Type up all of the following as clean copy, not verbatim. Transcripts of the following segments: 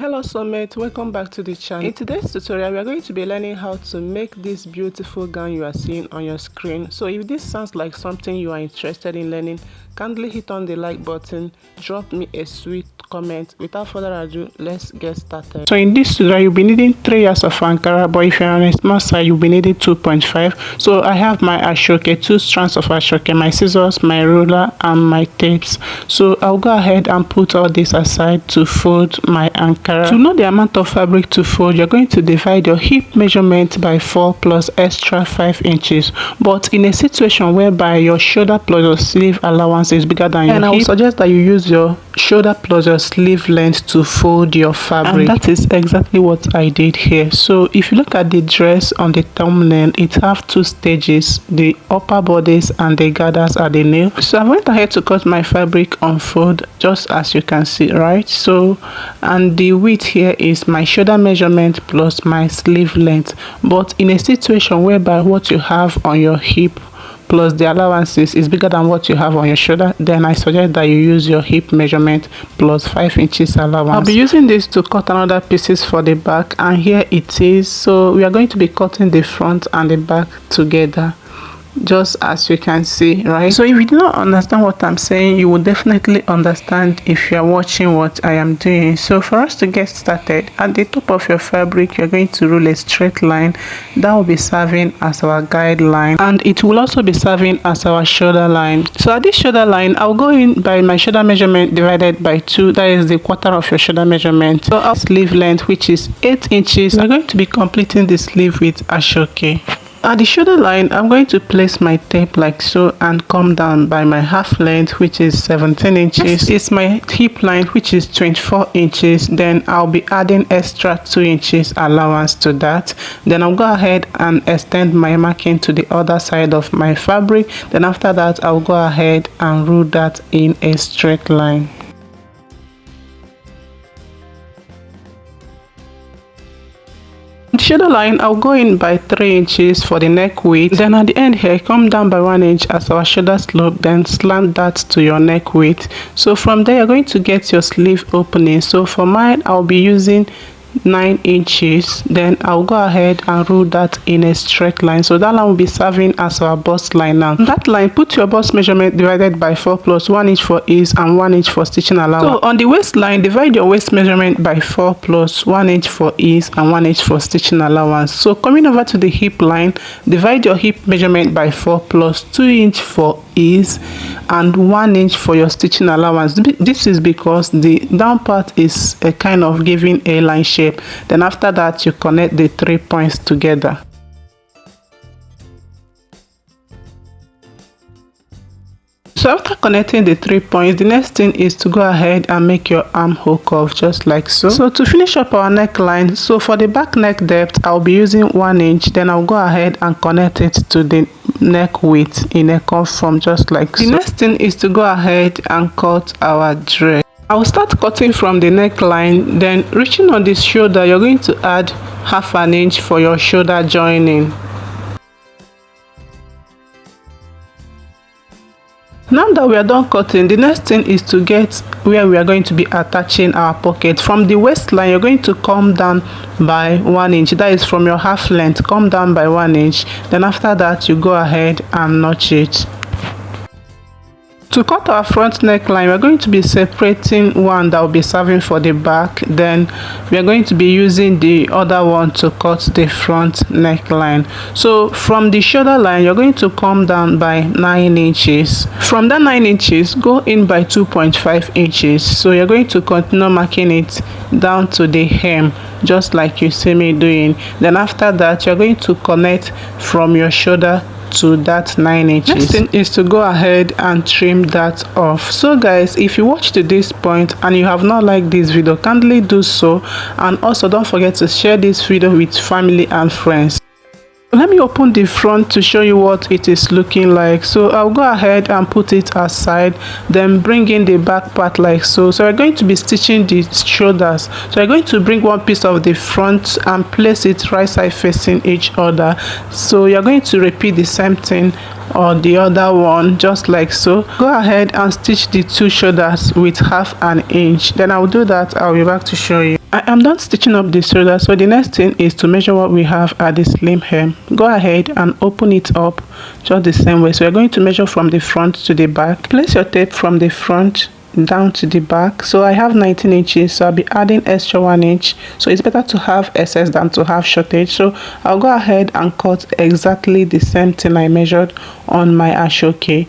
Hello soulmate, welcome back to the channel. In today's tutorial we are going to be learning how to make this beautiful gown you are seeing on your screen. So if this sounds like something you are interested in learning, kindly hit on the like button, drop me a sweet comment. Without further ado, let's get started. So in this tutorial you'll be needing 3 yards of Ankara, but if you're on a small side you'll be needing 2.5. So I have my Ashoke, 2 strands of Ashoke, my scissors, my ruler and my tapes. So I'll go ahead and put all this aside to fold my Ankara. To know the amount of fabric to fold, you're going to divide your hip measurement by 4 plus extra 5 inches. But in a situation whereby your shoulder plus your sleeve allowance is bigger than your hip, I would suggest that you use your shoulder plus your sleeve length to fold your fabric. And that is exactly what I did here. So if you look at the dress on the thumbnail, it have 2 stages, the upper bodice and the gathers at the nail. So I went ahead to cut my fabric on fold, just as you can see, right? So, and the width here is my shoulder measurement plus my sleeve length. But in a situation whereby what you have on your hip plus the allowances is bigger than what you have on your shoulder, then I suggest that you use your hip measurement plus 5 inches allowance. I'll be using this to cut another pieces for the back, and here it is. So we are going to be cutting the front and the back together, just as you can see, right? So if you do not understand what I'm saying, you will definitely understand if you are watching what I am doing. So for us to get started, at the top of your fabric you're going to rule a straight line that will be serving as our guideline, and it will also be serving as our shoulder line. So at this shoulder line, I'll go in by my shoulder measurement divided by 2, that is the quarter of your shoulder measurement. So our sleeve length, which is 8 inches, I'm going to be completing the sleeve with Ashoke. At the shoulder line, I'm going to place my tape like so and come down by my half length, which is 17 inches. This is my hip line, which is 24 inches. Then I'll be adding extra 2 inches allowance to that. Then I'll go ahead and extend my marking to the other side of my fabric. Then after that, I'll go ahead and rule that in a straight line. Shoulder line, I'll go in by 3 inches for the neck width. Then at the end here, come down by 1 inch as our shoulder slope, then slant that to your neck width. So from there you're going to get your sleeve opening. So for mine, I'll be using 9 inches. Then I'll go ahead and rule that in a straight line. So that line will be serving as our bust line. Now that line, put your bust measurement divided by 4 plus 1 inch for ease and 1 inch for stitching allowance. So on the waistline, divide your waist measurement by 4 plus 1 inch for ease and 1 inch for stitching allowance. So coming over to the hip line, divide your hip measurement by 4 plus 2 inch for ease and 1 inch for your stitching allowance. This is because the down part is a kind of giving a line shape. Then after that, you connect the 3 points together. So after connecting the 3 points, the next thing is to go ahead and make your armhole curve just like so. So to finish up our neckline, so for the back neck depth, I'll be using 1 inch. Then I'll go ahead and connect it to the neck width in a curve form just like so. The next thing is to go ahead and cut our dress. I will start cutting from the neckline, then reaching on this shoulder, you're going to add half an inch for your shoulder joining. Now that we are done cutting, the next thing is to get where we are going to be attaching our pocket. From the waistline, you're going to come down by 1 inch. That is from your half length, come down by 1 inch. Then after that, you go ahead and notch it. To cut our front neckline, we're going to be separating one that will be serving for the back. Then we are going to be using the other one to cut the front neckline. So from the shoulder line, you're going to come down by 9 inches. From that 9 inches, go in by 2.5 inches. So you're going to continue marking it down to the hem, just like you see me doing. Then after that, you're going to connect from your shoulder to that 9 inches. Next thing is to go ahead and trim that off. So guys, if you watch to this point and you have not liked this video, kindly do so, and also don't forget to share this video with family and friends. Let me open the front to show you what it is looking like. So I'll go ahead and put it aside, then bring in the back part like so. So we're going to be stitching the shoulders. So we're going to bring one piece of the front and place it right side facing each other. So you're going to repeat the same thing or the other one just like so. Go ahead and stitch the 2 shoulders with half an inch. Then I'll do that. I'll be back to show you. I am done stitching up the shoulder, so the next thing is to measure what we have at the slim hem. Go ahead and open it up just the same way. So we're going to measure from the front to the back. Place your tape from the front down to the back. So I have 19 inches, so I'll be adding extra 1 inch. So it's better to have excess than to have shortage. So I'll go ahead and cut exactly the same thing I measured on my Ashoke.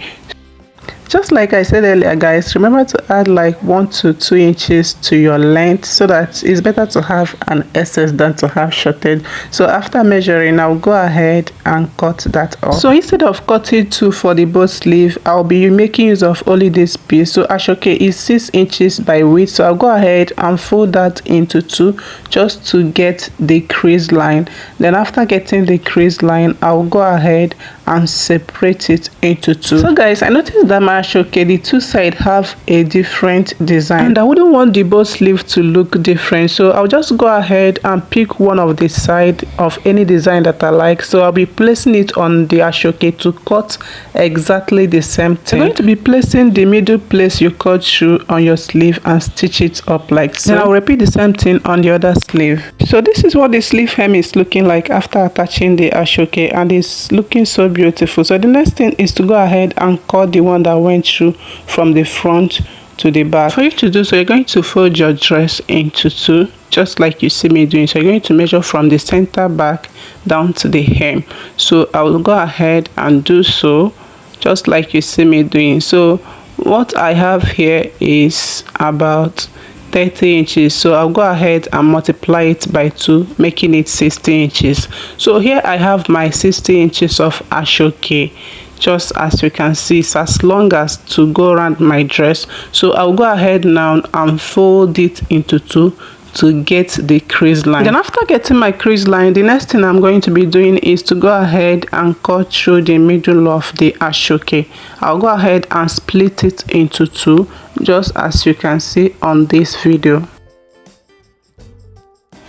Just like I said earlier, guys, remember to add like 1 to 2 inches to your length, so that it's better to have an excess than to have shortage. So after measuring, I'll go ahead and cut that off. So instead of cutting 2 for the both sleeve, I'll be making use of only this piece. So Ashoke is 6 inches by width, so I'll go ahead and fold that into 2 just to get the crease line. Then after getting the crease line, I'll go ahead and separate it into 2. So guys, I noticed that my Ashoke, the 2 sides have a different design, and I wouldn't want the both sleeve to look different, so I'll just go ahead and pick one of the side of any design that I like. So I'll be placing it on the Ashoke to cut exactly the same thing. I'm going to be placing the middle place you cut through on your sleeve and stitch it up like so. Then I'll repeat the same thing on the other sleeve. So this is what the sleeve hem is looking like after attaching the Ashoke, and it's looking so beautiful. So the next thing is to go ahead and cut the one that went through from the front to the back. For you to do so, you're going to fold your dress into 2 just like you see me doing. So you're going to measure from the center back down to the hem. So I will go ahead and do so just like you see me doing. So what I have here is about 30 inches, so I'll go ahead and multiply it by 2, making it 60 inches. So here I have my 60 inches of Ashoke. Just as you can see, it's as long as to go around my dress. So I'll go ahead now and fold it into 2 to get the crease line. Then after getting my crease line, the next thing I'm going to be doing is to go ahead and cut through the middle of the Ashoke. I'll go ahead and split it into 2 just as you can see on this video.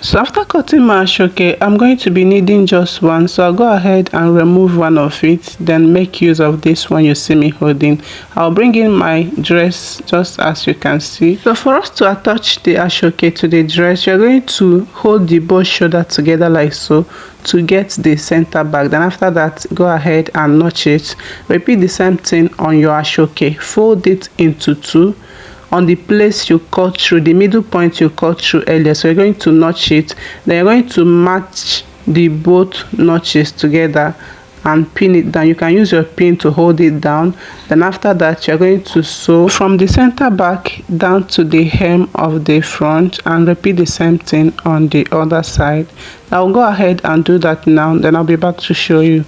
So after cutting my Ashoke, I'm going to be needing just one, so I'll go ahead and remove one of it, then make use of this one you see me holding. I'll bring in my dress just as you can see. So for us to attach the Ashoke to the dress, you're going to hold the both shoulder together like so to get the center back. Then after that, go ahead and notch it. Repeat the same thing on your Ashoke. Fold it into 2 on the place you cut through, the middle point you cut through earlier. So you're going to notch it, then you're going to match the both notches together and pin it down. You can use your pin to hold it down. Then after that, you're going to sew from the center back down to the hem of the front and repeat the same thing on the other side. I'll go ahead and do that now, then I'll be back to show you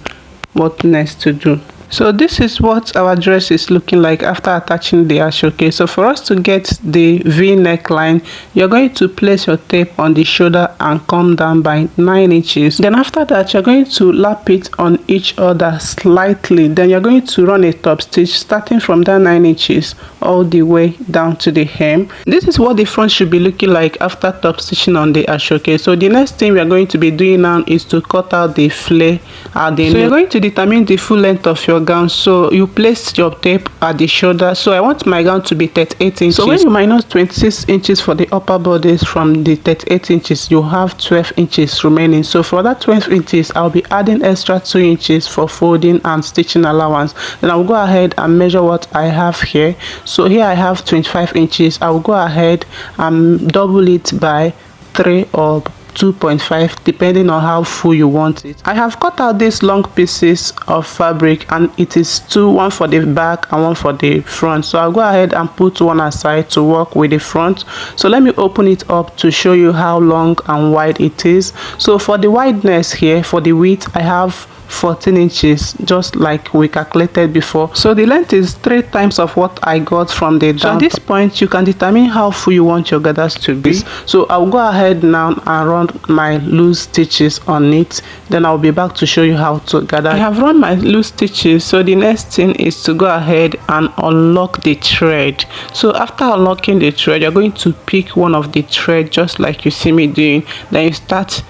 what next to do. So this is what our dress is looking like after attaching the Ashoke. So for us to get the V neckline, you're going to place your tape on the shoulder and come down by 9 inches. Then after that, you're going to lap it on each other slightly. Then you're going to run a top stitch starting from that 9 inches all the way down to the hem. This is what the front should be looking like after top stitching on the Ashoke. So the next thing we are going to be doing now is to cut out the flare at the nail. So you're going to determine the full length of your gown. So you place your tape at the shoulder. So I want my gown to be 38 inches. So when you minus 26 inches for the upper bodice from the 38 inches, you have 12 inches remaining. So for that 12 inches, I'll be adding extra 2 inches for folding and stitching allowance. Then I'll go ahead and measure what I have here. So here I have 25 inches. I'll go ahead and double it by 3 or 2.5 depending on how full you want it. I have cut out these long pieces of fabric and it is 2, one for the back and one for the front. So I'll go ahead and put one aside to work with the front. So let me open it up to show you how long and wide it is. So for the wideness here, for the width, I have 14 inches, just like we calculated before. So the length is 3 times of what I got from the down. So at this point, you can determine how full you want your gathers to be. So I'll go ahead now and run my loose stitches on it. Then I'll be back to show you how to gather. I have run my loose stitches. So the next thing is to go ahead and unlock the thread. So after unlocking the thread, you're going to pick one of the thread just like you see me doing. Then you start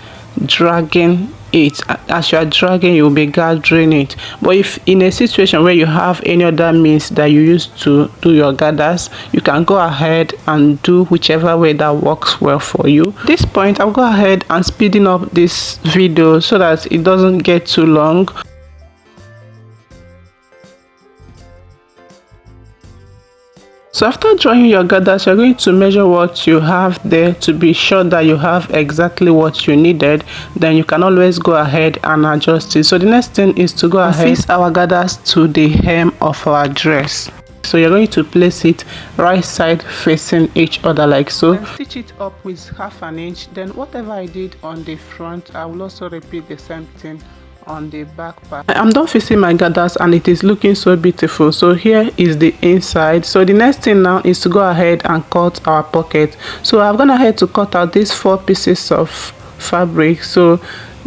dragging it. As you are dragging, you will be gathering it. But if in a situation where you have any other means that you use to do your gathers, you can go ahead and do whichever way that works well for you. At this point, I'll go ahead and speeding up this video so that it doesn't get too long. So after drawing your gathers, you're going to measure what you have there to be sure that you have exactly what you needed. Then you can always go ahead and adjust it. So the next thing is to go ahead and fix our gathers to the hem of our dress. So you're going to place it right side facing each other like so. And stitch it up with 1/2 inch. Then whatever I did on the front, I will also repeat the same thing on the back part. I'm done fixing my gathers and it is looking so beautiful. So here is the inside. So the next thing now is to go ahead and cut our pocket. So I've gone ahead to cut out these 4 pieces of fabric. So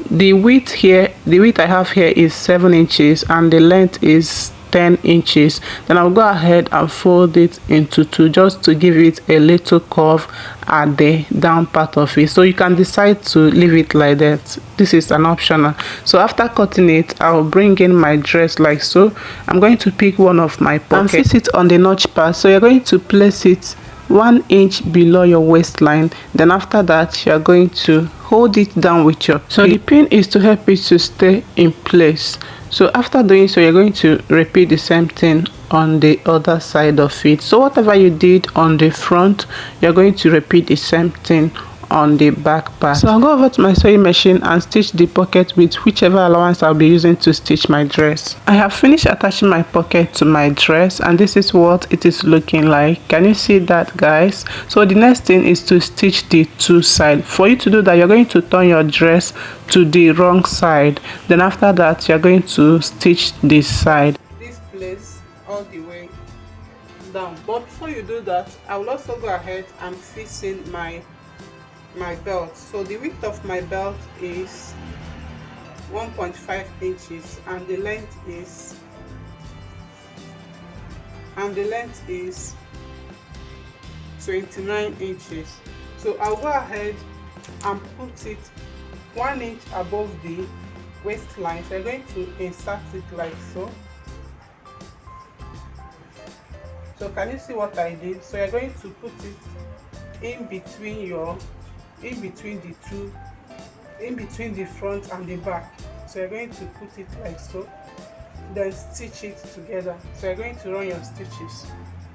the width here, the width I have here is 7 inches and the length is 10 inches. Then I'll go ahead and fold it into 2 just to give it a little curve at the down part of it. So you can decide to leave it like that. This is an optional. So after cutting it, I'll bring in my dress like so. I'm going to pick one of my pockets and fix it on the notch part. So you're going to place it 1 inch below your waistline. Then after that, you're going to hold it down with your pin. So the pin is to help it to stay in place. So after doing so, you're going to repeat the same thing on the other side of it. So whatever you did on the front, you're going to repeat the same thing on the back part. So I'll go over to my sewing machine and stitch the pocket with whichever allowance I'll be using to stitch my dress. I have finished attaching my pocket to my dress and this is what it is looking like. Can you see that, guys? So the next thing is to stitch the 2 sides. For you to do that, you're going to turn your dress to the wrong side. Then after that, you're going to stitch this side. This place all the way down. But before you do that, I will also go ahead and fix in my belt. So the width of my belt is 1.5 inches and the length is 29 inches. So I'll go ahead and put it 1 inch above the waistline. So I'm going to insert it like so. So can you see what I did? So you're going to put it in between the front and the back. So you're going to put it like so, then stitch it together. So you're going to run your stitches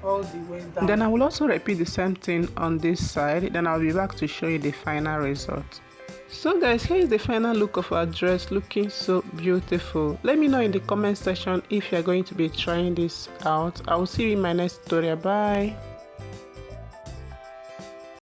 all the way down. Then I will also repeat the same thing on this side. Then I'll be back to show you the final result. So guys, here is the final look of our dress, looking so beautiful. Let me know in the comment section if you're going to be trying this out. I will see you in my next tutorial. Bye.